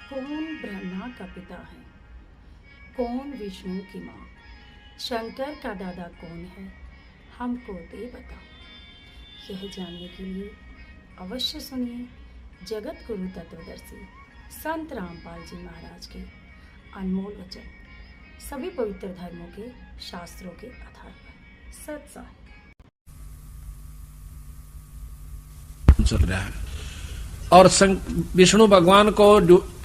कौन ब्रह्मा का पिता है, कौन विष्णु की माँ, शंकर का दादा कौन है, हमको दे बता। यह जानने के लिए अवश्य सुनिए जगत गुरु तत्वदर्शी संत रामपाल जी महाराज के अनमोल वचन, सभी पवित्र धर्मों के शास्त्रों के आधार पर सत्साह चल रहा है। और विष्णु भगवान को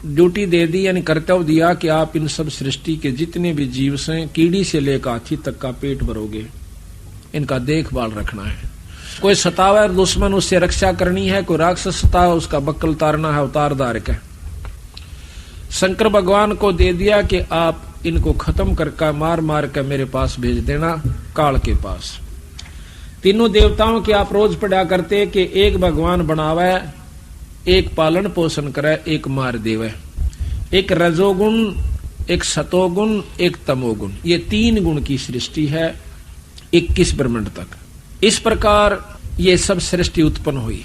ड्यूटी दे दी, यानी कर्तव्य दिया कि आप इन सब सृष्टि के जितने भी जीव हैं, कीड़ी से लेकर हाथी तक का पेट भरोगे, इनका देखभाल रखना है। कोई सतावा है दुश्मन, उससे रक्षा करनी है। कोई राक्षस सतावा, उसका बक्कल उतारना है, उतारदार का। शंकर भगवान को दे दिया कि आप इनको खत्म करके मार मार कर मेरे पास भेज देना, काल के पास। तीनों देवताओं की आप रोज पढ़ा करते कि एक भगवान बनावे, एक पालन पोषण करे, एक मार देवे। एक रजोगुण, एक सतोगुण, एक तमोगुण, ये 3 गुण की सृष्टि है 21 ब्रह्मांड तक। इस प्रकार ये सब सृष्टि उत्पन्न हुई।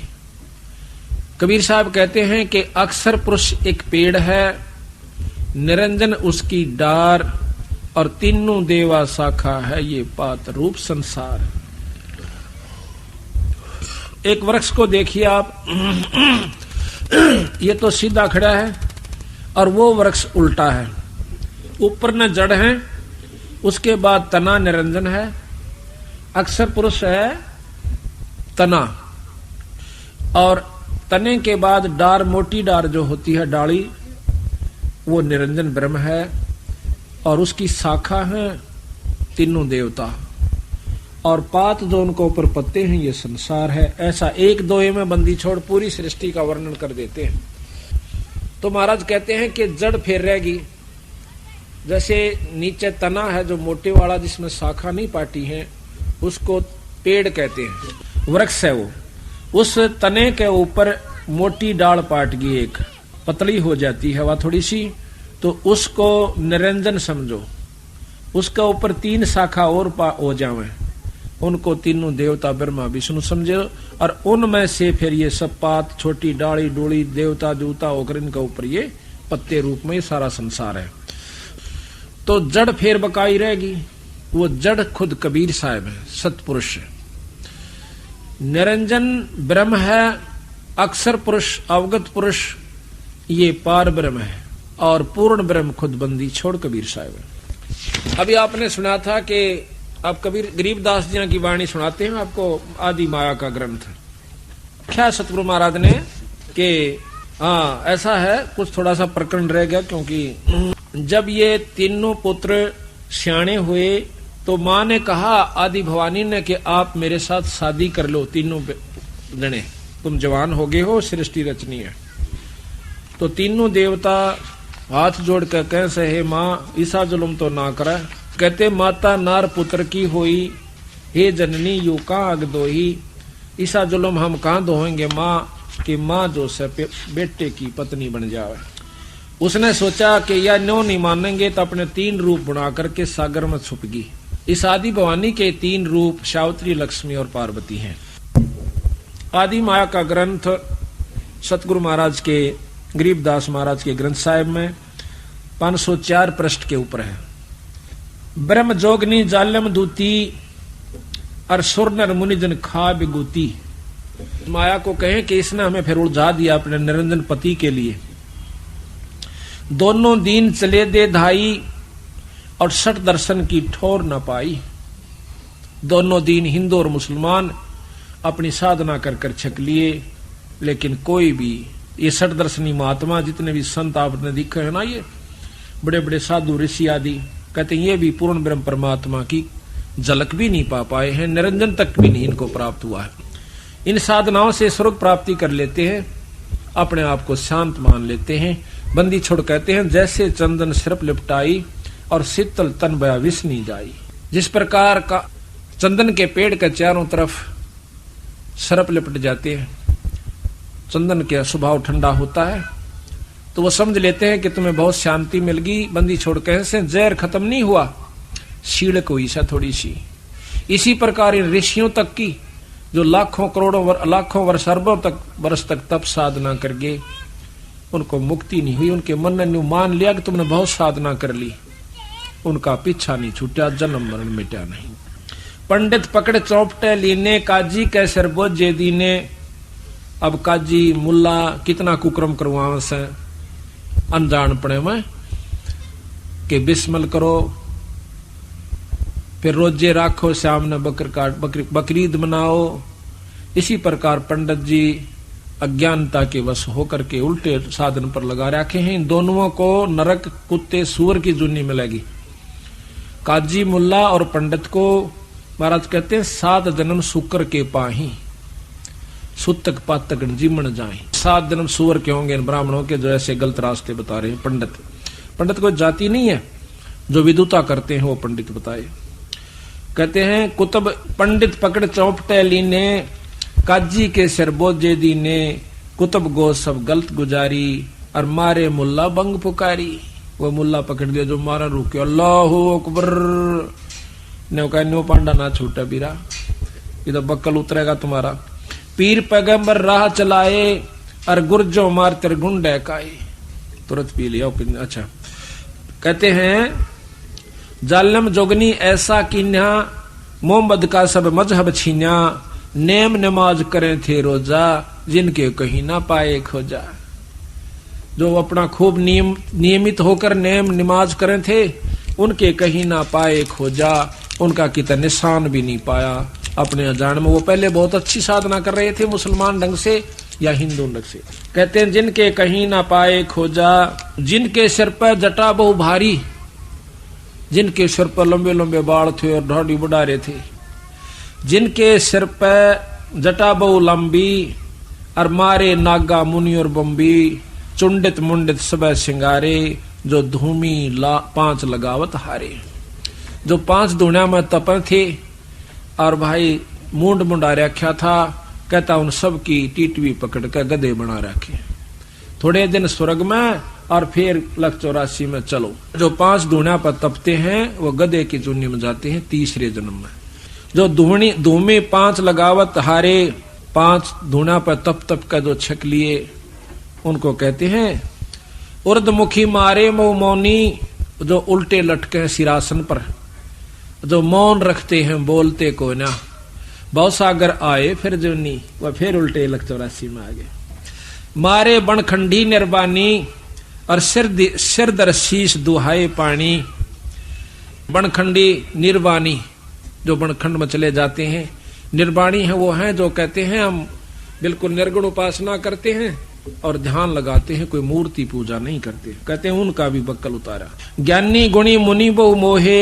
कबीर साहब कहते हैं कि अक्षर पुरुष एक पेड़ है, निरंजन उसकी डार, और तीनों देवा शाखा है ये पात रूप संसार। एक वृक्ष को देखिए आप, ये तो सीधा खड़ा है और वो वृक्ष उल्टा है। ऊपर न जड़ है, उसके बाद तना निरंजन है, अक्षर पुरुष है तना, और तने के बाद डार, मोटी डार जो होती है डाली, वो निरंजन ब्रह्म है, और उसकी शाखा है तीनों देवता, और पात जो उनको ऊपर पत्ते हैं ये संसार है। ऐसा एक दोहे में बंदी छोड़ पूरी सृष्टि का वर्णन कर देते हैं। तो महाराज कहते हैं कि जड़ फिर रहेगी, जैसे नीचे तना है जो मोटे वाला, जिसमें शाखा नहीं पाटी है, उसको पेड़ कहते हैं, वृक्ष है वो। उस तने के ऊपर मोटी डाल पाट गई, एक पतली हो जाती है वह थोड़ी सी, तो उसको निरंजन समझो। उसके ऊपर 3 शाखा और हो जावे, उनको तीनों देवता ब्रह्मा विष्णु समझो, और उनमें से फिर ये सब पात, छोटी डाली डोली, देवता दूता होकर इनके ऊपर ये पत्ते रूप में सारा संसार है। तो जड़ फिर बकाई रहेगी, वो जड़ खुद कबीर साहब है, सतपुरुष है। निरंजन ब्रह्म है, अक्षर पुरुष, अवगत पुरुष ये पार ब्रह्म है, और पूर्ण ब्रह्म खुद बंदी छोड़ कबीर साहब है। अभी आपने सुना था कि आप कबीर गरीबदास जी की वाणी सुनाते हैं आपको, आदि माया का ग्रंथ। क्या सतगुरु महाराज ने कि हाँ ऐसा है, कुछ थोड़ा सा प्रकरण रह गया, क्योंकि जब ये तीनों पुत्र सियाणे हुए तो माँ ने कहा आदि भवानी ने कि आप मेरे साथ शादी कर लो, तीनों जने, तुम जवान हो गए हो, सृष्टि रचनी है। तो तीनों देवता हाथ जोड़ कर कह से, हे माँ ईसा जुलम तो ना करे। कहते माता नार पुत्र की होई, हे जननी यू कहाँ अग दोही। ईसा जुलम हम कहाँ दोहेंगे माँ, कि माँ जो से बेटे की पत्नी बन जावे। उसने सोचा कि या न्यों नहीं मानेंगे तो अपने 3 रूप बना करके सागर में छुप गई। इस आदि भवानी के 3 रूप सावित्री, लक्ष्मी और पार्वती हैं। आदि माया का ग्रंथ सतगुरु महाराज के, गरीबदास महाराज के ग्रंथ साहिब में 504 पृष्ठ के ऊपर है। ब्रह्म जोगनी जालम दूती, और सुर नर मुनिजन खा बिगूती। माया को कहें कि इसने हमें फिर उलझा दिया अपने निरंजन पति के लिए। दोनों दीन चले दे धाई, और 60 दर्शन की ठोर न पाई। दोनों दीन हिंदू और मुसलमान अपनी साधना कर कर छक लिए, लेकिन कोई भी ये 60 दर्शनी महात्मा जितने भी संत आपने दिखे है ना, ये बड़े बड़े साधु ऋषि आदि, कहते हैं ये भी पूर्ण ब्रह्म परमात्मा की झलक भी नहीं पा पाए हैं, निरंजन तक भी नहीं इनको प्राप्त हुआ है। इन साधनाओं से स्वर्ग प्राप्ति कर लेते हैं, अपने आप को शांत मान लेते हैं। बंदी छोड़ कहते हैं जैसे चंदन सिर्फ लिपटाई, और शीतल तन बया विष नहीं जाई। जिस प्रकार का चंदन के पेड़ के चारों तरफ सरप लिपट जाते हैं, चंदन का स्वभाव ठंडा होता है, तो वो समझ लेते हैं कि तुम्हें बहुत शांति मिल गई। बंदी छोड़ कहे से जहर खत्म नहीं हुआ, शीड़क हुई सा थोड़ी सी। इसी प्रकार इन ऋषियों तक की जो लाखों करोड़ों लाखों वर्ष अरबों तक वर्ष तक तप साधना करके उनको मुक्ति नहीं हुई, उनके मन ने मान लिया कि तुमने बहुत साधना कर ली, उनका पीछा नहीं छूटा, जन्म मरण मिटा नहीं। पंडित पकड़ चौपटे लीने, काजी कै सिर बोझे दीने। अब काजी मुल्ला कितना कुकर्म करवावे से अनजान पड़े में कि बिस्मिल करो, फिर रोजे राखो, सामने बकरीद मनाओ। इसी प्रकार पंडित जी अज्ञानता के वश होकर के उल्टे साधन पर लगा रखे हैं। इन दोनों को नरक कुत्ते सूअर की जुन्नी मिलेगी। काजी मुल्ला और पंडित को महाराज कहते हैं 7 जन्म शुक्र के पाही, सुतक पातक जीमन जाए। 7 जन्म सूअर के होंगे इन ब्राह्मणों के, जो ऐसे गलत रास्ते बता रहे हैं। पंडित कोई जाति नहीं है, जो विदुता करते हैं वो पंडित बताए। कहते हैं कुतुब पंडित पकड़ चौपटे लीने, काजी के सिर बोझे दीने। कुतुब गो सब गलत गुजारी, और मारे मुल्ला बंग पुकारी। वो मुल्ला पकड़ दिया जो मारा, रुके अल्लाहु अकबर। ने कहा न्यू पांडा ना छूटा बीरा, ये तो बक्कल उतरेगा तुम्हारा। पीर पैगंबर राह चलाए, और गुर्जो मार तेरे गुंडे काए। तुरंत पी लिया। अच्छा कहते हैं जालम जोगनी ऐसा कीन्या, मोहम्मद का सब मजहब छीन्या। नेम नमाज करें थे रोजा, जिनके कहीं ना पाए खोजा। जो अपना खूब नियमित होकर नेम नमाज करें थे, उनके कहीं ना पाए खोजा। उनका कितना निशान भी नहीं पाया अपने अजान में। वो पहले बहुत अच्छी साधना कर रहे थे, मुसलमान ढंग से या हिंदू ढंग से। कहते हैं जिनके कहीं ना पाए खोजा, जिनके सिर पर जटा बहु भारी। जिनके सिर पर लंबे लंबे बाल थे और ढाडी बुढ़ारे थे, जिनके सिर पर जटा बहु लंबी, और मारे नागा मुनि और बम्बी। चुंडित मुंडित सब सिंगारे, जो धूमी 5 लगावत हारे। जो 5 दुनिया में तपन थे, और भाई मुंड मुंडा रखा था। कहता उन सब की टीटवी पकड़ कर गधे बना रखे। थोड़े दिन स्वर्ग में, और फिर 184 में चलो। जो 5 दुनिया पर तपते हैं वो गधे की चुन्नी में जाते हैं तीसरे जन्म में। जो धूमे 5 लगावत हारे, 5 दुनिया पर तप का जो छक लिए, उनको कहते हैं उर्दमुखी मारे मो मौनी। जो उल्टे लटके हैं सिरासन पर, जो मौन रखते हैं बोलते को ना। भवसागर आए फिर जुनी, वह फिर उल्टे 184 में आ गए। मारे बनखंडी निर्बानी, और सिर दर शीश दुहाए पानी। बनखंडी निर्वाणी, जो बनखंड में चले जाते हैं। निर्वाणी है वो हैं जो कहते हैं हम बिल्कुल निर्गुण उपासना करते हैं और ध्यान लगाते हैं, कोई मूर्ति पूजा नहीं करते। कहते हैं उनका भी बक्कल उतारा। ज्ञानी गुणी मुनि बहु मोहे,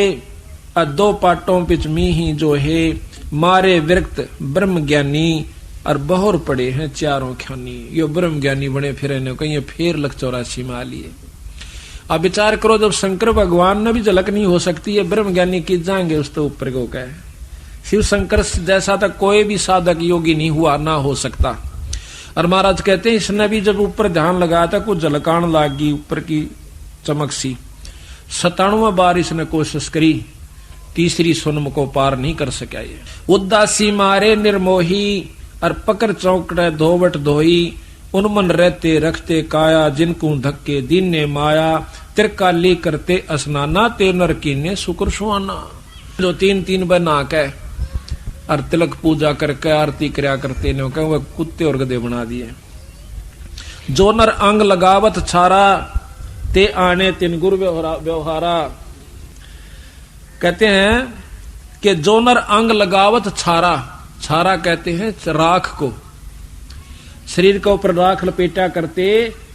2 पाटों पिच मी ही जो है। मारे विरक्त ब्रह्म ज्ञानी, और बहुर पड़े हैं 4 ख्यानी। यो ब्रह्म ज्ञानी बने फिरे ने कहीं फिर 184 में आ लिए। अब विचार करो, जब शंकर भगवान ने भी झलक नहीं हो सकती है, ब्रह्म ज्ञानी की जाएंगे उस तो ऊपर को कहे। शिव शंकर जैसा तक कोई भी साधक योगी नहीं हुआ, ना हो सकता। और महाराज कहते हैं इसने भी जब ऊपर ध्यान लगाया था, कुछ झलकान लागी ऊपर की चमक सी। 97 बार इसने कोशिश करी, तीसरी सुनम को पार नहीं कर सका। ये उदासी मारे निर्मोही, और पकड़ चौकड़े धोवट धोई। उनमन रहते रखते काया, जिनको धक्के दिन ने माया। तिरकाली करते स्नाना, ते नर कीने शुक्र सुहाना। जो 3 बार नहा के और तिलक पूजा करके आरती करया करते ने वह कुत्ते और गधे बना दिए। जो नर अंग लगावत छारा, ते आने तिन गुरु व्यवहारा। कहते हैं कि जो नर अंग लगावत छारा, छारा कहते हैं राख को, शरीर के ऊपर राख लपेटा करते,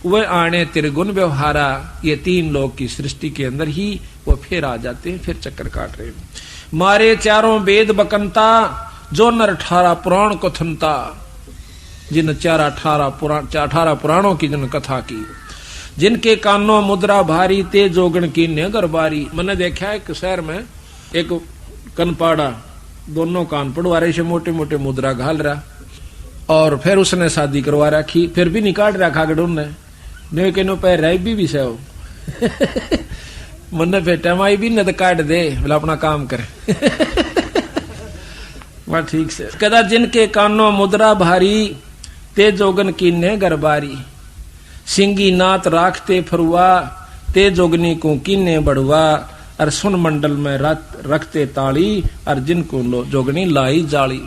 वह आने त्रिगुण व्यवहारा। ये 3 लोग की सृष्टि के अंदर ही वो फिर आ जाते हैं, फिर चक्कर काट रहे हैं। मारे 4 वेद बकंता, जो नर 18 पुराण कथनता। जिन 18 पुराणों की जिन कथा की। जिनके कानों मुद्रा भारी, ते जोगण की नेगरबारी। मैंने देखा एक शहर में एक कनपाड़ा, दोनों कान पड़वा रहे से मोटे मोटे मुद्रा घाल रहा, और फिर उसने शादी करवा रखी। फिर भी निकाल रखा गडून ने के नो पैर राय भी से हो मन फेटा माई भी न काट दे, बोला अपना काम करे। वह ठीक से कदा जिनके कानों मुद्रा भारी, ते जोगन की ने गरबारी। सिंगी नात राखते फरुआ, ते जोगनी को किन्ने बढ़ुआ, और सुन मंडल में रखते ताली, और जिनको जोगनी लाई जाली।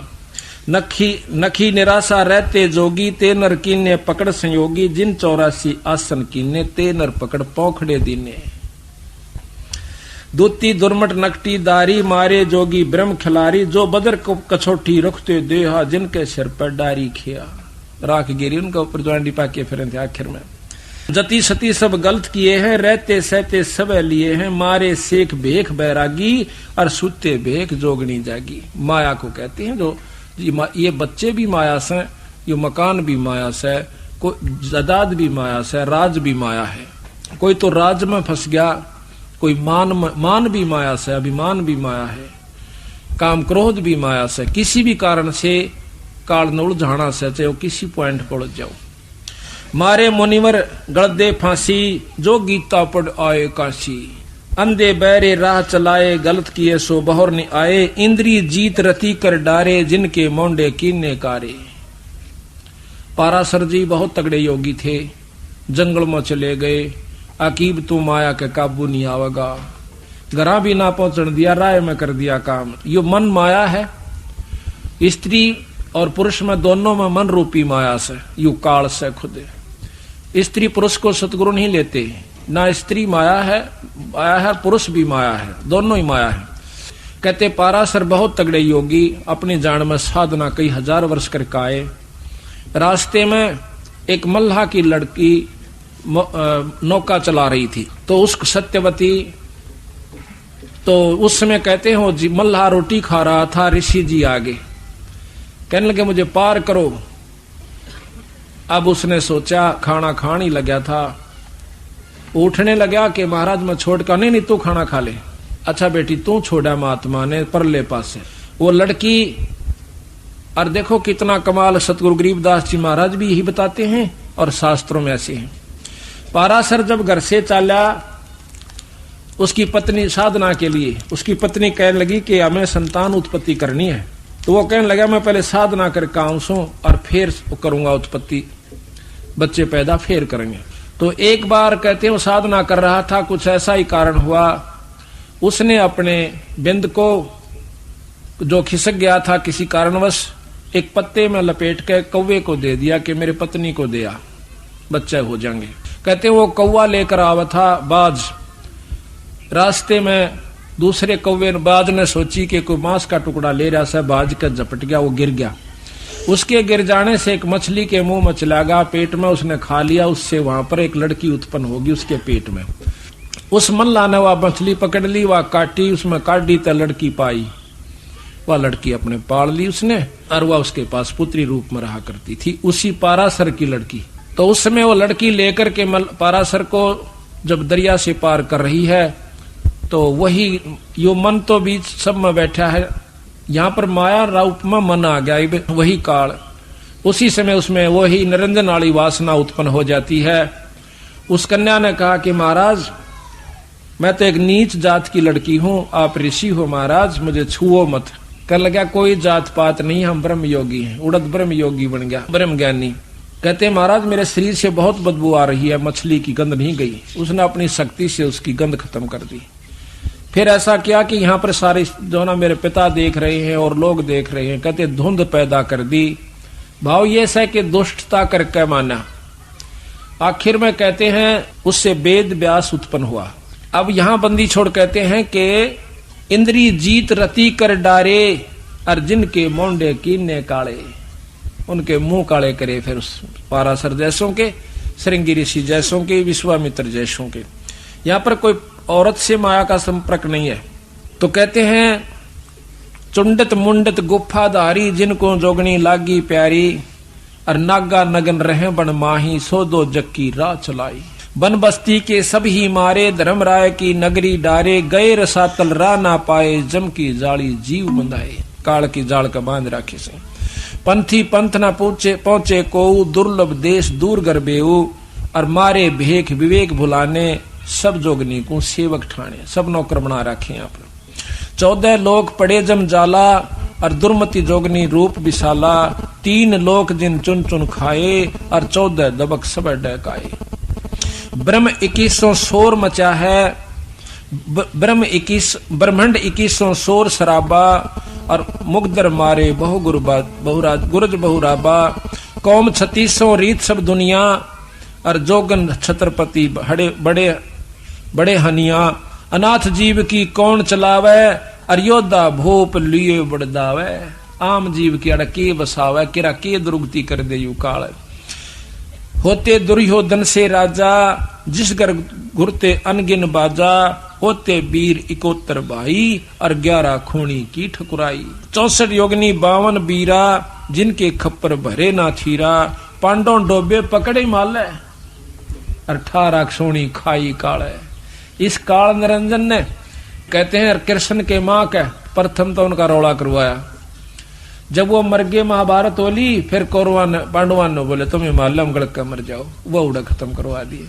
नखी निराशा रहते जोगी, ते नर कीने पकड़ संयोगी, जिन 84 आसन कीने, ते नर पकड़ पौखड़े दीने। दूती दुर्मट नकटी दारी, मारे जोगी ब्रह्म खिलारी, जो बदर को कछोटी रखते देहा, जिनके सिर पर डारी खिया। राख गिरी उनका ऊपर ज्वांडी पाके फिर थे आखिर में। जति सती सब गलत किए हैं, रहते सहते सब लिए हैं, मारे सेख भेख बैरागी, और सुते भेख जोगनी जागी। माया को कहते हैं जो ये बच्चे भी माया से, ये मकान भी माया से, कोई जायदाद भी माया से, राज भी माया है। कोई तो राज में फंस गया, कोई मान भी माया से, अभिमान भी माया है, काम क्रोध भी माया से। किसी भी कारण से काल न उलझाना से, चाहे वो किसी पॉइंट पर उलझ जाओ। मारे मुनिवर गलदे फांसी, जो गीता पढ़ आए काशी, अंधे बहरे राह चलाए, गलत किए सो बहर न आए, इंद्री जीत रति कर डारे, जिनके मोंडे कीने कारे। पाराशर जी बहुत तगड़े योगी थे, जंगल में चले गए, अकीब तू माया के काबू नहीं आवेगा, घरा भी ना पहुंचने दिया, राय में कर दिया काम। यो मन माया है, स्त्री और पुरुष में दोनों में मन रूपी माया से, यू काल से खुद। स्त्री पुरुष को सतगुरु नहीं लेते, ना स्त्री माया है पुरुष भी माया है, दोनों ही माया है। कहते पाराशर बहुत तगड़े योगी, अपनी जान में साधना कई हजार वर्ष करके आए। रास्ते में एक मल्लाह की लड़की नौका चला रही थी, तो उस सत्यवती, तो उस समय कहते हैं वो मल्लाह रोटी खा रहा था, ऋषि जी आगे कहने लगे मुझे पार करो। अब उसने सोचा, खाना खाने लगा था, उठने लगा कि महाराज मैं छोड़ कर, नहीं तू खाना खा ले। अच्छा बेटी तू छोड़ा, महात्मा ने परले पास से वो लड़की। और देखो कितना कमाल, सतगुरु गरीबदास जी महाराज भी यही बताते हैं और शास्त्रों में ऐसे हैं। पाराशर जब घर से चला, उसकी पत्नी साधना के लिए, उसकी पत्नी कहने लगी कि हमें संतान उत्पत्ति करनी है, तो वो कहने लगा मैं पहले साधना करके आऊं और फिर करूंगा उत्पत्ति, बच्चे पैदा फिर करेंगे। तो एक बार कहते हैं वो साधना कर रहा था, कुछ ऐसा ही कारण हुआ, उसने अपने बिंद को जो खिसक गया था किसी कारणवश, एक पत्ते में लपेट के कौवे को दे दिया कि मेरे पत्नी को दिया, बच्चे हो जाएंगे। कहते वो कौवा लेकर आवा था बाज, रास्ते में दूसरे कौवे बाज ने सोची कि कोई मांस का टुकड़ा ले रहा था, बाज का झपट गया, वो गिर गया। उसके गिर जाने से एक मछली के मुंह में चला गया, पेट में उसने खा लिया, उससे वहां पर एक लड़की उत्पन्न होगी उसके पेट में। उस मल्ला ने वह मछली पकड़ ली, वह काटी, उसमें काट दी तो लड़की पाई, वह लड़की अपने पाल ली उसने, और वह उसके पास पुत्री रूप में रहा करती थी, उसी पाराशर की लड़की। तो उस समय वो लड़की लेकर के पाराशर को जब दरिया से पार कर रही है, तो वही यो मन तो बीच सब में बैठा है, यहाँ पर माया रूप में मन आ गया, वही काल। उसी समय उसमें वही निरंजन वाली वासना उत्पन्न हो जाती है। उस कन्या ने कहा कि महाराज मैं तो एक नीच जात की लड़की हूँ, आप ऋषि हो महाराज, मुझे छुओ मत। कर लगा कोई जात पात नहीं, हम ब्रह्म योगी हैं। उड़द ब्रह्म योगी बन गया, ब्रह्म ज्ञानी। कहते महाराज मेरे शरीर से बहुत बदबू आ रही है, मछली की गंध नहीं गई। उसने अपनी शक्ति से उसकी गंध खत्म कर दी। फिर ऐसा किया कि यहाँ पर सारे जो ना मेरे पिता देख रहे हैं और लोग देख रहे हैं, कहते धुंध पैदा कर दी। भाव ये है कि दुष्टता करके माना। आखिर में कहते हैं उससे वेद व्यास उत्पन्न हुआ। अब यहाँ बंदी छोड़ कहते हैं कि इंद्री जीत रति कर डारे, अर्जुन के मोंडे कीने काले, उनके मुंह काले करे। फिर उस पाराशर जैसों के, श्रृंगी ऋषि जैसों के, विश्वामित्र जैसों के। यहाँ पर कोई औरत से माया का संपर्क नहीं है। तो कहते हैं चुंडत मुंडत गुफाधारी, जिनको जोगनी लागी प्यारी, और नागा नगन रहे बन माही, सो दो जग की राह चलाई। बन बस्ती के सब ही मारे, धर्मराय की नगरी डारे, गए रसातल राह ना पाए, जम की जाली जीव बंधाए। काल की जाल का बांध राखे से पंथी पंथ ना पहुंचे को, दुर्लभ देश दूर गरबेऊ, और मारे भेख विवेक भुलाने, सब जोगनी को सेवक ठाणे। सब नौकर बना रखे आप। 14 लोक पड़े जम जाला, और दुर्मति जोगनी रूप विशाला, 3 लोक जिन चुन चुन खाए, और 14 दबक सब डकाए। ब्रह्म 2100 शोर मचा है, ब्रह्मंड 2100 शोर शराबा, और मुगदर मारे गुरज बहुराबा, कौम 3600 रीत सब दुनिया, और जोगन छत्रपति बड़े हनिया, अनाथ जीव की कौन चलावे, और योद्धा भूप लिए बड़दावे, आम जीव की अड़के बसावे, किरा के दुर्गति कर दे यू काल। होते दुर्योधन से राजा, जिस घर घुरते अनगिन बाजा, होते वीर 71 भाई, और 11 खूनी की ठकुराई। 64 योगनी 52 बीरा, जिनके खप्पर भरे ना थीरा, पांडव डोबे पकड़े माले, 18 सोनी खाई काले। इस काल निरंजन ने कहते हैं कृष्ण के मां का प्रथम तो उनका रौला करवाया। जब वो मर गए महाभारत होली, फिर कौरवान पांडवान ने बोले तुम्हें मालूम गड़क कर मर जाओ, वो उड़ा खत्म करवा दिए।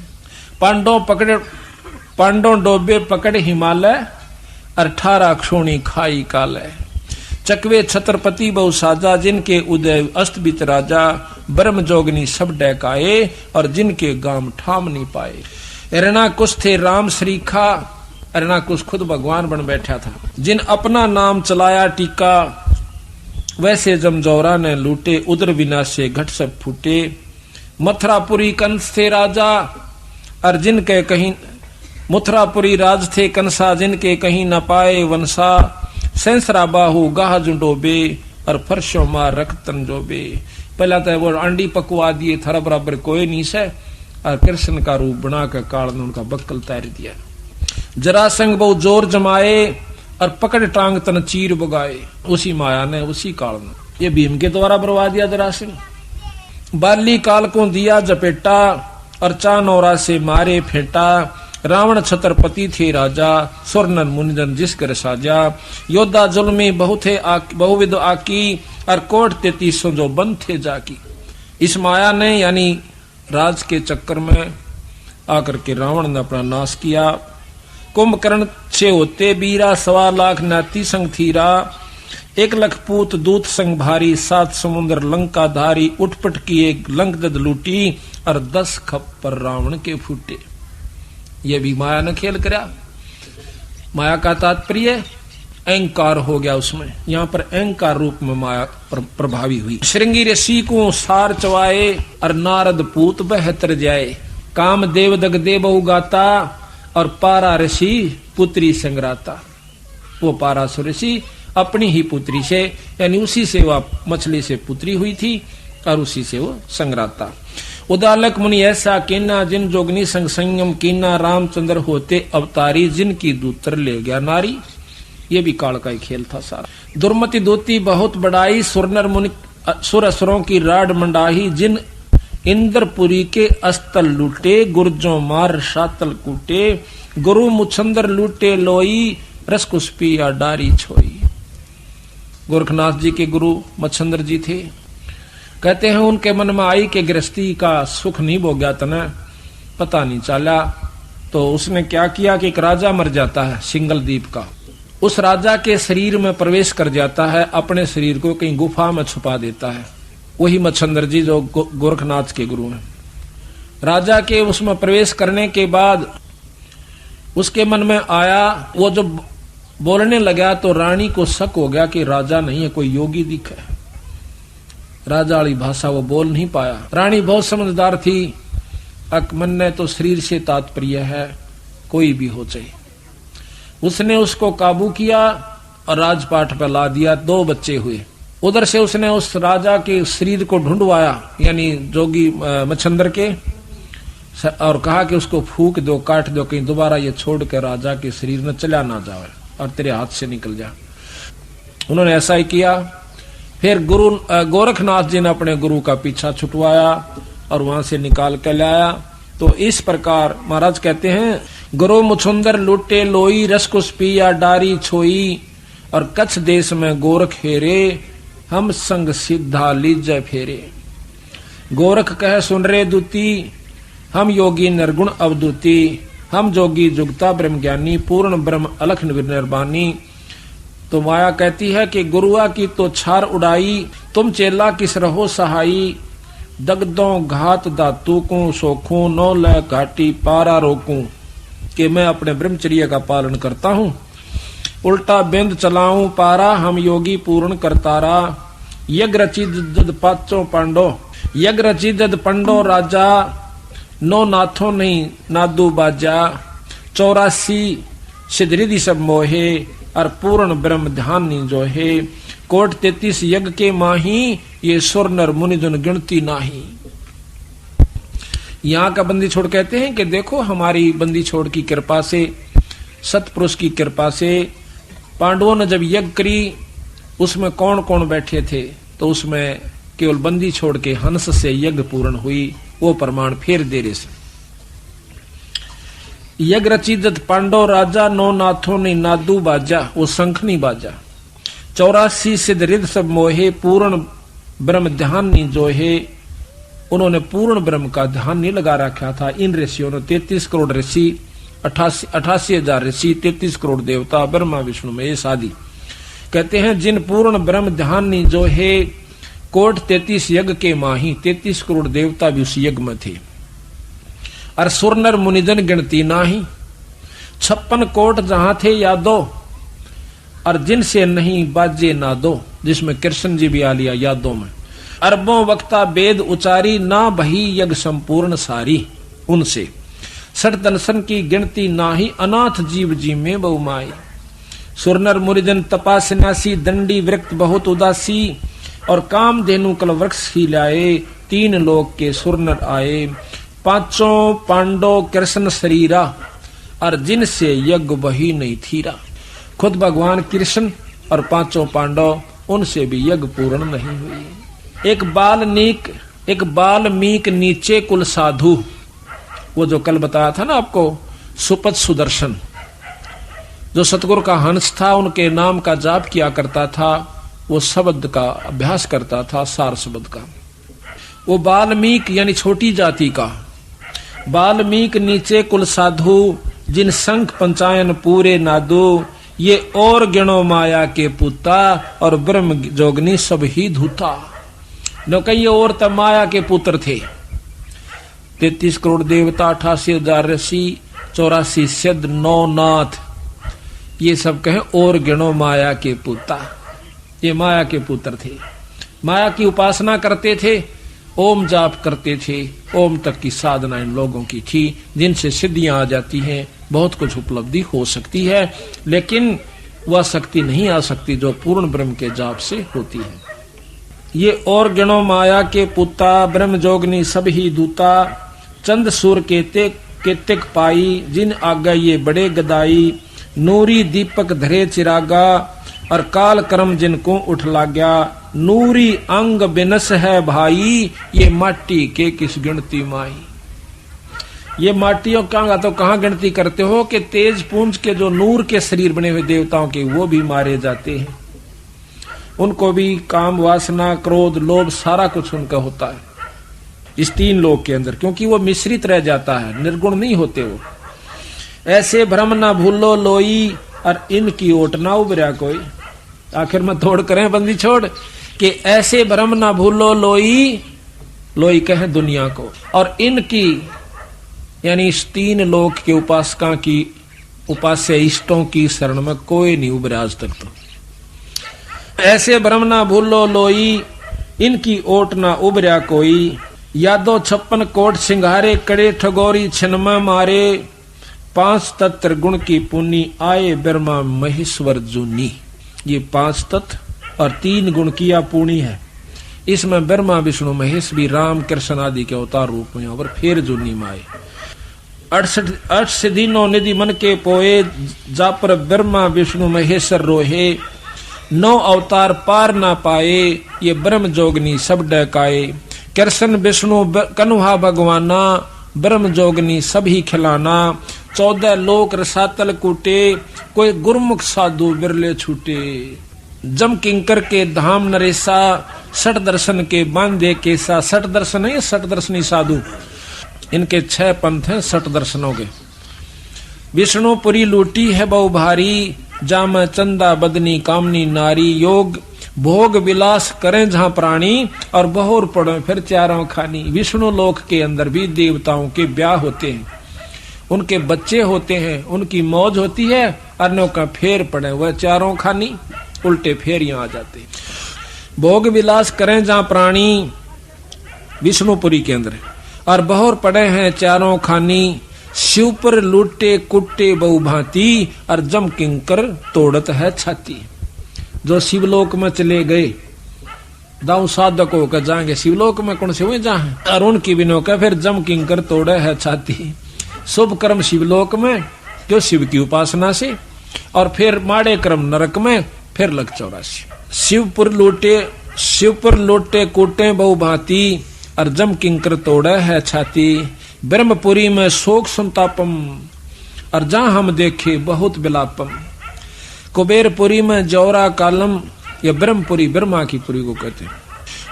पांडव डोबे पकड़े हिमालय, 18 क्षोणी खाई काले। चकवे छत्रपति बहु साजा, जिनके उदय अस्त बीत राजा, ब्रह्म जोगनी सब डैकाए, और जिनके गाम ठाम नहीं पाए। हिरणाकुश थे राम श्रीखा, हिरणाकुश खुद भगवान बन बैठा था। जिन अपना नाम चलाया टीका, वैसे जमजौरा ने लूटे, उदर विनाशे घट सब फूटे। मथुरापुरी कंस थे राजा, और जिनके कहीं मथुरापुरी राज थे कंसा, जिनके कहीं न पाए वंशा। सैंसरा बाहु गाह जुंडोबे, और फर्शो मार रखतन जोबे। पहला तो वो अंडी पकवा दिए, थारा बराबर कोई नहीं से, और कृष्ण का रूप बनाकर काल ने उनका बक्कल तैर दिया। जरासंग बहु जोर जमाए, और पकड़ टांग तन चीर बगाए। उसी माया ने, उसी काल ने ये भीम के द्वारा बरवा दिया जरासंग। बाली काल को दिया जपेटा, और चानौरा से मारे फेंटा। रावण छत्रपति थे राजा, स्वर्णन मुनिजन जिस कर साजा। योद्धा जुल्मी बहुविध आकी, और कोट 33 जो बंद थे जाकी। इस माया ने यानी राज के चक्कर में आकर के रावण ने अपना नाश किया। कुंभकर्ण से होते बीरा, 1.25 लाख नाती संग थीरा। 1 लाख पूत दूत संग भारी, 7 समुद्र लंका धारी। उठपट किए लंक दद लूटी, और 10 खप्पर रावण के फूटे। ये भी माया ने खेल करा। माया का तात्पर्य अहंकार हो गया उसमें। यहाँ पर अहंकार रूप में माया प्रभावी हुई। श्रृंगी ऋषि को सार चवाए, और नारद पूत बहतर जाए। काम देव दग दे बहु गाता, और पारा ऋषि पुत्री संग्राता। वो पारासुर ऋषि अपनी ही पुत्री से, यानी उसी से वह मछली से पुत्री हुई थी, और उसी से वो संग्राता। उदालक मुनि ऐसा कीना, जिन जोगनी संग संयम कीना। रामचंद्र होते अवतारी, जिनकी दूतर ले गया नारी। ये भी काल का ही खेल था सारा। दुर्मति दूती बहुत बड़ाई, सुरनर मुनि सुर असुरों की राड मंडाही। जिन इंद्रपुरी के अस्तल लूटे, गुर्जों मार शातल कूटे। गुरु मुछंदर लूटे लोई, रसकुस्पी या डारी छोई। गोरखनाथ जी के गुरु मच्छंदर जी थे। कहते हैं उनके मन में आई कि गृहस्थी का सुख नहीं भोग्या तना, पता नहीं चला। तो उसने क्या किया कि एक राजा मर जाता है सिंगल द्वीप का। उस राजा के शरीर में प्रवेश कर जाता है, अपने शरीर को कहीं गुफा में छुपा देता है। वही मच्छंदर जी जो गोरखनाथ के गुरु हैं। राजा के उसमें प्रवेश करने के बाद उसके मन में आया, वो जब बोलने लगा तो रानी को शक हो गया कि राजा नहीं है, कोई योगी दिखे। राजा वाली भाषा वो बोल नहीं पाया। रानी बहुत समझदार थी। मन ने तो शरीर से तात्पर्य है, कोई भी हो जाए। उसने उसको काबू किया और राजपाट पर ला दिया। 2 बच्चे हुए। उधर से उसने उस राजा के शरीर को ढूंढवाया, यानी जोगी मच्छंदर के, और कहा कि उसको फूक दो, काट दो, कहीं दोबारा ये छोड़ के राजा के शरीर में चला ना जाए और तेरे हाथ से निकल जाए। उन्होंने ऐसा ही किया। फिर गुरु गोरखनाथ जी ने अपने गुरु का पीछा छुटवाया और वहां से निकाल कर लाया। तो इस प्रकार महाराज कहते हैं, गुरु मुछुंदर लूटे लोई, रसकुस पिया डारी छोई। और कच्छ देश में गोरख हेरे, हम संग सिद्धा लीजय फेरे। गोरख कह सुन रे दूती, हम योगी निर्गुण अवधूति। हम जोगी जुगता ब्रह्म ज्ञानी, पूर्ण ब्रह्म अलख निर्वाणी। तो माया कहती है कि गुरुआ की तो छार उड़ाई, तुम चेला किस रहो सहाई। दगदों घात धातु को सोखूं, नौ लय घाटी पारा रोकूं, कि मैं अपने ब्रह्मचर्य का पालन करता हूं। उल्टा बेंद चलाऊं पारा, हम योगी पूर्ण करतारा। यज्ञ रची जद पाचों पांडो, यज्ञ रची जद पंडो राजा, नो नाथों नहीं नादू बाजा। 84 सिद्धरिधि सब मोहे, और पूर्ण ब्रह्म ध्यान नी जो है। कोट 33 यज्ञ के माही, ये सुर नर मुनि जन गिनती नाही। यहाँ का बंदी छोड़ कहते हैं कि देखो हमारी बंदी छोड़ की कृपा से, सतपुरुष की कृपा से पांडवों ने जब यज्ञ करी, उसमें कौन कौन बैठे थे, तो उसमें केवल बंदी छोड़ के हंस से यज्ञ पूर्ण हुई। वो प्रमाण फिर दे रहे से। यज्ञ रचित पांडव राजा, नो नाथों ने नादू बाजा, वो शंख नहीं बाजा। 84 सिद्ध रिद्ध सब मोहे, पूर्ण ब्रह्म ध्यान नहीं जो है। उन्होंने पूर्ण ब्रह्म का ध्यान नहीं लगा रखा था। इन ऋषियों ने 33 करोड़ ऋषि, 88,000 ऋषि, 33 करोड़ देवता, ब्रह्मा विष्णु महेश आदि, कहते हैं जिन पूर्ण ब्रह्म ध्यान नहीं जो है। कोट 33 यज्ञ के माही, 33 करोड़ देवता भी उस यज्ञ में थे। और सुरनर मुनिजन गिनती नाही, 56 कोट जहां थे यादो, और जिनसे नहीं बाजे नादो, जिसमें कृष्ण जी भी आ लिया यादों में। अरबों वक्ता वेद उचारी, ना बही यज्ञ संपूर्ण सारी, उनसे। 60 दर्शन की गिनती नाही, अनाथ जीव जी में बहुमाई। सुरनर मुनिजन तपा सन्यासी, दंडी वृक्त बहुत उदासी, और काम धेनु कल वृक्ष ही लाए। 3 लोक के सुरनर आए, 5 पांडव कृष्ण शरीरा, और जिनसे यज्ञ वही नहीं थीरा। खुद भगवान कृष्ण और 5 पांडव, उनसे भी यज्ञ पूर्ण नहीं हुई। एक बाल्मीक नीचे कुल साधु, वो जो कल बताया था ना आपको, सुपथ सुदर्शन, जो सतगुरु का हंस था, उनके नाम का जाप किया करता था, वो शब्द का अभ्यास करता था, सार शब्द का। वो बाल्मीक यानी छोटी जाति का। बाल्मीक नीचे कुल साधु, जिन संख पंचायन पूरे नादू। ये और गिणो माया के पुता, और ब्रह्म जोगनी सब ही धूता। न कहीं और तब माया के पुत्र थे। 33 करोड़ देवता, 88,000 ऋषि, 84 सिद्ध, 9 नाथ, ये सब कहें और गिणो माया के पुता। ये माया के पुत्र थे, माया की उपासना करते थे, ओम जाप करते थे। ओम तक की साधना इन लोगों की थी, जिनसे सिद्धियां आ जाती हैं, बहुत कुछ उपलब्धि हो सकती है, लेकिन वह शक्ति नहीं आ सकती जो पूर्ण ब्रह्म के जाप से होती है। ये और गिणो माया के पुता, ब्रह्म जोगनी सब ही दूता। चंद सूर केतिक पाई, जिन आगा ये बड़े गदाई। नूरी दीपक धरे चिरागा, और काल कर्म जिनको उठ लाग्या। नूरी अंग बिनस है भाई, ये माटी के किस गिनती माई। ये माटियों का तो कहाँ गिनती करते हो कि तेज पुंज के जो नूर के शरीर बने हुए देवताओं के, वो भी मारे जाते हैं। उनको भी काम वासना क्रोध लोभ सारा कुछ उनका होता है इस 3 लोक के अंदर, क्योंकि वो मिश्रित रह जाता है, निर्गुण नहीं होते वो। ऐसे भ्रम ना भूलो लोई, और इनकी ओट ना उबरा कोई। आखिर में थोड़ करें बंदी छोड़ कि ऐसे भ्रम ना भूलो लोई, लोई कहें दुनिया को, और इनकी यानी इस 3 लोक के उपासका की, उपास्य इष्टों की शरण में कोई नहीं उबरा आज तक। तो ऐसे भ्रम ना भूलो लोई, इनकी ओट ना उबरा कोई। यादो 56 कोट सिंघारे, कड़े ठगोरी छिन्म मारे। 5 तत्व गुण की पुनी, आए ब्रह्मा महेश्वर जूनी। ये 5 तत्व और 3 गुण किया पुणी है। इसमें ब्रह्मा विष्णु महेश भी राम कृष्ण आदि के अवतार रूप में और फिर जूनी माए। 68 सिद्धिनो निधि मन के पोए, जा पर ब्रह्मा विष्णु महेश्वर रोहे। 9 अवतार पार ना पाए, ये ब्रह्म जोगनी सब डकाए। कृष्ण विष्णु कन्हा भगवाना, ब्रह्म जोगनी सभी खिलाना। 14 लोक रसातल कूटे, कोई गुरमुख साधु बिरले छूटे। जम किंकर के धाम नरेसा, 60 दर्शन के बांधे केसा। 60 दर्शन है, 60 दर्शनी साधु, इनके 6 पंथ हैं 60 दर्शनों के। विष्णुपुरी लूटी है बहु भारी, जाम चंदा बदनी कामनी नारी। योग भोग विलास करें जहां प्राणी और बहुर पड़े फिर चारों खानी। विष्णु लोक के अंदर भी देवताओं के ब्याह होते हैं, उनके बच्चे होते हैं, उनकी मौज होती है, अन्यों का फेर पड़े वह चारों खानी, उल्टे फेर यहां आ जाते हैं। भोग विलास करें जहां प्राणी विष्णुपुरी के अंदर और बहुर पड़े हैं चारों खानी। शिव पर लूटे कुट्टे बहु भांति और जम किंकर तोड़त है छाती। जो शिवलोक में चले गए दाऊ साधक होकर जाएंगे शिवलोक में, कौन से हुए जहां, और उनकी बिनो का फिर जम किंकर तोड़े है छाती। शुभ कर्म शिवलोक में जो शिव की उपासना से, और फिर माड़े कर्म नरक में, फिर लग 84। शिव पर लोटे कूटे बहु भांति और जम किंकर तोड़े है छाती। ब्रह्मपुरी में शोक संतापम और जहां हम देखे बहुत विलापम। कुबेरपुरी में जौरा कालम, या ब्रह्मपुरी ब्रह्मा की पुरी को कहते हैं।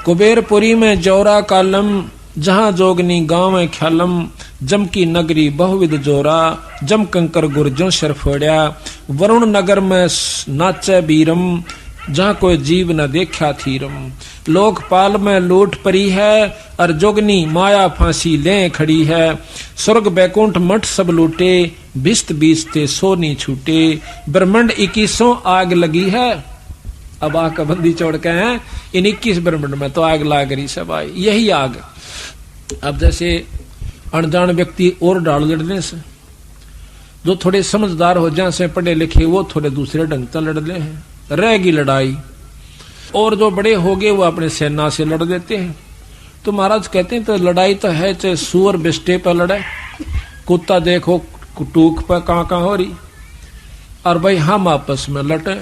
कुबेरपुरी में जौरा कालम जहां जोगनी गांव है ख्यालम। जम की नगरी बहुविध जोरा जम कंकर गुर्जों सिर फोड़िया। वरुण नगर में नाचे बीरम जहां कोई जीव न देखा थीरम। लोकपाल में लूट परी है और जोगनी माया फांसी ले खड़ी है। स्वर्ग बैकुंठ मठ सब लूटे बिस्त बीसते सोनी छूटे। ब्रह्मंड 21 आग लगी है। अब आग बंदी छोड़ के हैं इन 21 ब्रह्मंड में तो आग लाग रही सब आई, यही आग। अब जैसे अनजान व्यक्ति और डाल लड़ने से, जो थोड़े समझदार हो जाए से पढ़े लिखे वो थोड़े दूसरे ढंग से लड़ ले हैं, रहेगी लड़ाई। और जो बड़े हो गए वो अपने सेना से लड़ देते हैं। तो महाराज कहते हैं तो लड़ाई तो है, चाहे सुअर बिस्टे पर लड़े, कुत्ता देखो टूक पर कहाँ हो रही, और भाई हम आपस में लड़े,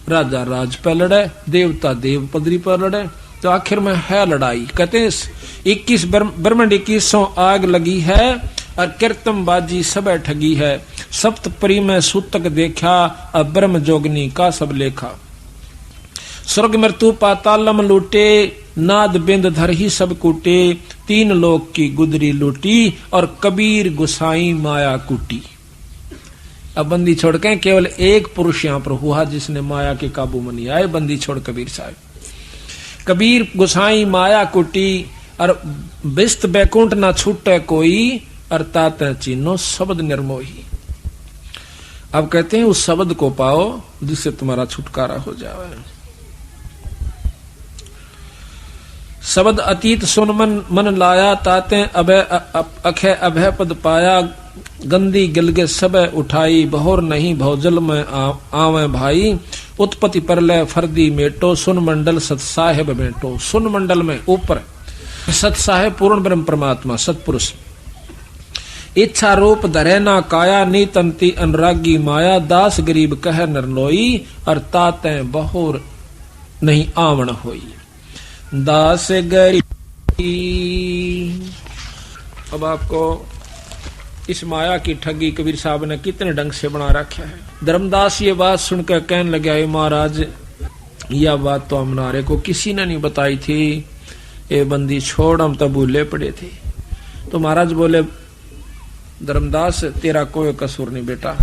राजा राज पर लड़े, देवता देव पदरी पर लड़े, तो आखिर में है लड़ाई। कहते हैं 21 ब्रह्मंड 21 आग लगी है और कीर्तम बाजी सब ठगी है। सप्तपरी में सूतक देखा अब ब्रह्म जोगनी का सब लेखा। स्वर्ग मृत्यु पातालम लूटे नाद बिंद धर ही सब कूटे। 3 लोक की गुदरी लूटी और कबीर गुसाई माया कूटी। अब बंदी छोड़ के केवल एक पुरुष यहाँ पर हुआ जिसने माया के काबू में नहीं आए, बंदी छोड़ कबीर साहब। कबीर गुसाई माया कुटी और बिस्त बैकुंठ ना छूटे कोई, अर्थात चीनो शब्द निर्मोही। अब कहते हैं उस शब्द को पाओ जिससे तुम्हारा छुटकारा हो जाए। शब्द अतीत सुन मन लाया ताते अभय अखय अभय पद पाया। गंदी गिलगे सब उठाई बहुर नहीं भौजल में आवे भाई। उत्पत्ति परलय फर्दी मेटो सुन मंडल सत साहेब मेटो। सुन मंडल में ऊपर सत साहेब पूर्ण ब्रह्म परमात्मा सतपुरुष। इच्छा रूप धरे ना काया नीतंती अनुरागी माया। दास गरीब कह नरलोई और ताते बहुर नहीं आवन होई। दास गरीब। अब आपको इस माया की ठगी कबीर साहब ने कितने ढंग से बना रखा है। धर्मदास ये बात सुनकर कहने लगे महाराज यह बात तो हमारे को किसी ने नहीं बताई थी, ये बंदी छोड़ हम तो भूले पड़े थे। तो महाराज बोले धर्मदास तेरा कोई कसूर नहीं बेटा,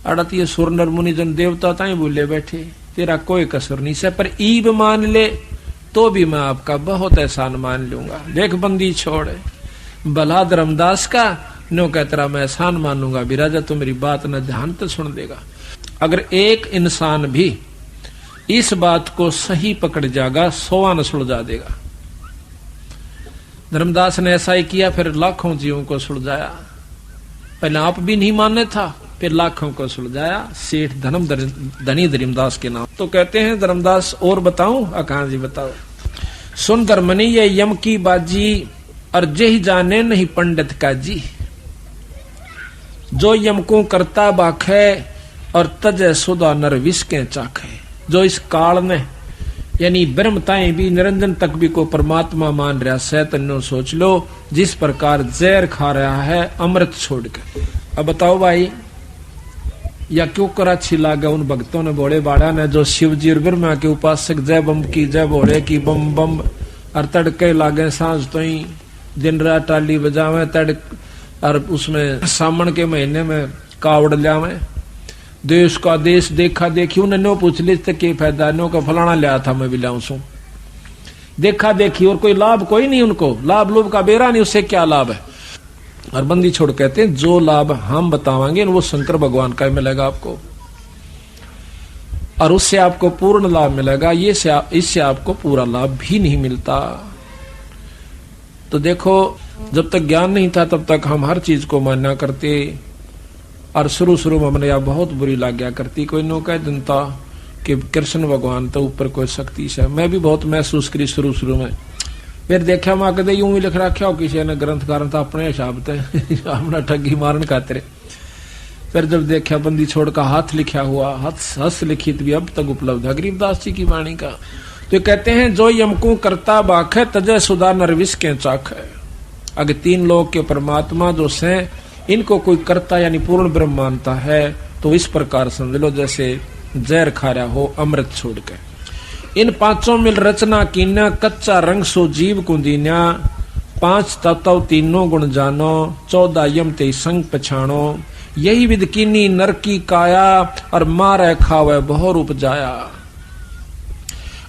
अड़त ये सुर नर मुनि जन देवता ताई भूले बैठे, तेरा कोई कसूर नहीं से, पर ईब मान ले तो भी मैं आपका बहुत एहसान मान लूंगा। देख बंदी छोड़ भला धर्मदास का नो कह तेरा मैं एहसान मानूंगा भी राजा तो मेरी बात न ध्यान तो सुन देगा। अगर एक इंसान भी इस बात को सही पकड़ जाएगा 100 न सुलझा देगा। धर्मदास ने ऐसा ही किया, फिर लाखों जीवों को सुलझाया। पहले आप भी नहीं मानने था, फिर लाखों को सुलझाया। सेठ धनी धर्मदास के नाम। तो कहते हैं धर्मदास और बताऊं? कहां जी बताओ। सुन धर्मनी ये यम की बाजी और जेहि जाने नहीं पंडित का जी। जो यम को करता बाखे और तजय सुधा नर विष के चाखे। जो इस काल में यानी ब्रह्मताएं भी निरंजन तक भी को परमात्मा मान रहा सैतन्यो सोच लो जिस प्रकार जहर खा रहा है अमृत छोड़ के। अब बताओ भाई या क्यों करा अच्छी लागा उन भक्तों ने भोले बाड़ा ने जो शिव जी और ब्रह्मा के उपासक जय बम की जय भोले की बम बम और तड़के लागे सांझ तो ही दिन रात टाली बजावे तड़ और उसमें सावन के महीने में कावड़ लियावे देश का देश देखा देखी उन्हें नो पूछ ली के फायदा नो का फलाना लिया था मैं भी लाऊं सू देखा देखी और कोई लाभ कोई नहीं उनको लाभ लोभ का बेरा नहीं उससे क्या लाभ है। और बंदी छोड़ कहते हैं जो लाभ हम बतावांगे वो शंकर भगवान का मिलेगा आपको और उससे आपको पूर्ण लाभ मिलेगा ये इससे आपको पूरा लाभ भी नहीं मिलता। तो देखो जब तक ज्ञान नहीं था तब तक हम हर चीज को मान्या करते और शुरू में हमने यह बहुत बुरी लग गया करती कोई नो कह जनता कि कृष्ण भगवान तो ऊपर कोई शक्ति से मैं भी बहुत महसूस करी शुरू में फिर देखा माँ कहते यूं ही लिख रखा हो किसी ने ग्रंथकार था अपने हिसाब से अपना ठगी मारन खातिर। फिर जब देखा बंदी छोड़ का हाथ लिखा हुआ हस्त लिखित भी अब तक उपलब्ध है गरीबदास जी की वाणी का। तो कहते हैं जो यमकू करता बाख है तजय सुधा नरविश के चाख है। अगर तीन लोग के परमात्मा जो से इनको कोई करता यानी पूर्ण ब्रह्म मानता है तो इस प्रकार समझ लो जैसे जहर खा रहा हो अमृत छोड़ के। इन पांचों मिल रचना कीन्या कच्चा रंग सो जीव कुंदीन्या 5 तत्व तीनों गुण जानो 14 यम ते संग पछाणो यही विद कीनी नर की काया और मारे खावे बहु रूप जाया।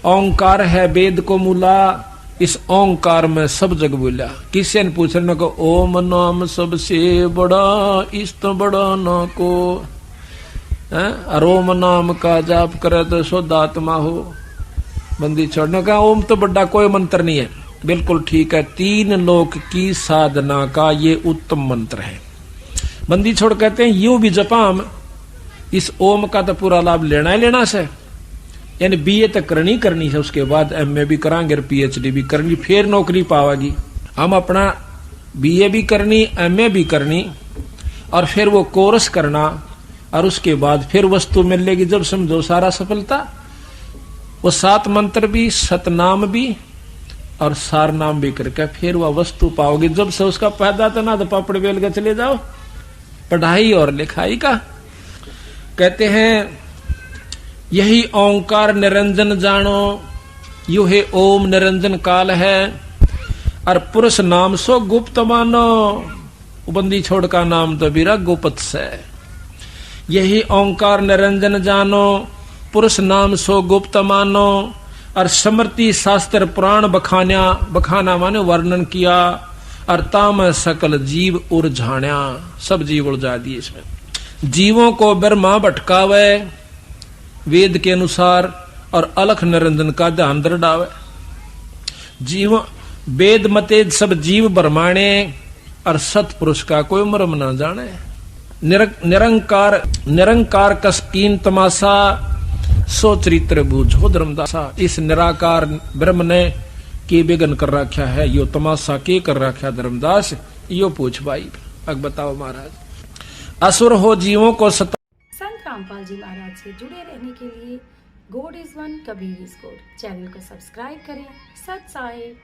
ओंकार है वेद को मूला इस ओंकार में सब जग बोला। किसी ने पूछने को ओम नाम सबसे बड़ा इस्त बड़ा न को और ओम नाम का जाप करे तो शुद्ध आत्मा हो। बंदी छोड़ने का ओम तो बड़ा कोई मंत्र नहीं है बिल्कुल ठीक है 3 लोक की साधना का ये उत्तम मंत्र है। बंदी छोड़ कहते हैं यू भी जपाम इस ओम का तो पूरा लाभ लेना ही लेना से यानी बीए तक करनी है उसके बाद एमए भी करांगे पीएचडी भी करनी फिर नौकरी पावेगी। हम अपना बीए भी करनी एमए भी करनी और फिर वो कोर्स करना और उसके बाद फिर वस्तु मिलेगी जब समझो सारा सफलता। वो 7 मंत्र भी सतनाम भी और सार नाम भी करके फिर वह वस्तु पाओगे जब से उसका पैदा तो ना तो पापड़ बेल के चले जाओ पढ़ाई और लिखाई का। कहते हैं यही ओंकार निरंजन जानो यू है ओम निरंजन काल है और पुरुष नाम सो गुप्त मानो। बंदी छोड़ का नाम तो बीरा गुप्त से यही ओंकार निरंजन जानो पुरुष नाम सो गुप्त मानो और स्मृति शास्त्र पुराण बखाना माने वर्णन किया और ताम सकल जीव उलझाण्या सब जीव उलझा दिए। इसमें जीवों को ब्रह्मा भटकावे वेद के अनुसार और अलख निरंजन का ध्यान दृढ़ावे। जीव वेद मते सब जीव ब्रह्माणे और सतपुरुष का कोई मर्म न जाने। निरंकार कसकीन तमाशा सो चरित्र बूझो धर्मदासा। इस निराकार ब्रह्म ने के विघन कर रखा है यो तमाशा के कर रखा धर्मदास यो पूछ भाई। अब बताओ महाराज असुर हो जीवों को संत रामपाल जी महाराज से जुड़े रहने के लिए God is one Kabir is God channel को सब्सक्राइब करें। सत साहिब